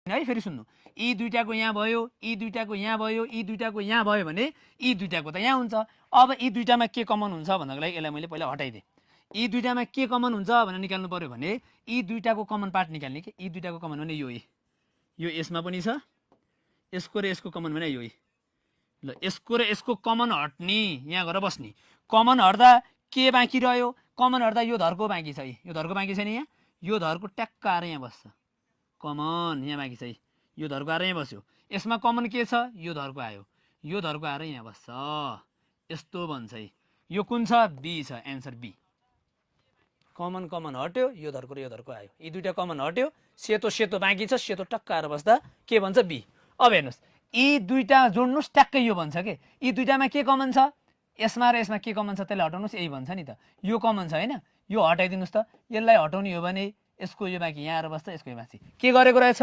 है फेरि सुन्नु यी दुईटाको यहाँ भयो यी दुईटाको यहाँ भयो यी दुईटाको यहाँ भयो भने यी दुईटाको त यहाँ हुन्छ अब यी दुईटामा के कमन हुन्छ भन्नको लागि यसलाई मैले पहिला हटाइदिएँ यी दुईटामा के कमन हुन्छ भनेर निकाल्नु पर्यो भने यी दुईटाको कमन पार्ट निकाल्ने कि यी दुईटाको कमन भने यो यसमा पनि छ यसको र यसको कमन भने यो ल यसको र यसको कमन हट्ने यहाँ गएर बस्ने कमन हट्दा के बाँकी रह्यो कमन हट्दा यो धर्को बाँकी छ यो धर्को बाँकी छैन यहाँ यो धर्को ट्याक्क आएर यहाँ बस्छ कमन यहाँ बाँकी छ यो धर्को आएर यहाँ बस्यो यसमा कमन के छ यो धर्को आयो यो धर्को आएर यहाँ बस्छ यस्तो बन्छ यो कुन छ बी छ एन्सर बी कमन कमन हट्यो यो धर्को र यो धर्को आयो यी दुईटा कमन हट्यो सेतो सेतो बाँकी छ सेतो टक्क आएर बस्दा के भन्छ बी अब हेर्नुहोस् यी दुईटा जोड्नुहोस् ट्याक्कै यो भन्छ के यी दुईटामा के कमन छ यसमा र यसमा के कमन छ त्यसलाई हटाउनुहोस् यही भन्छ नि त यो कमन छ होइन यो हटाइदिनुहोस् त यसलाई हटाउने हो भने यसको यो बाँकी यहाँ आएर बस्छ यसको यो माथि के गरेको रहेछ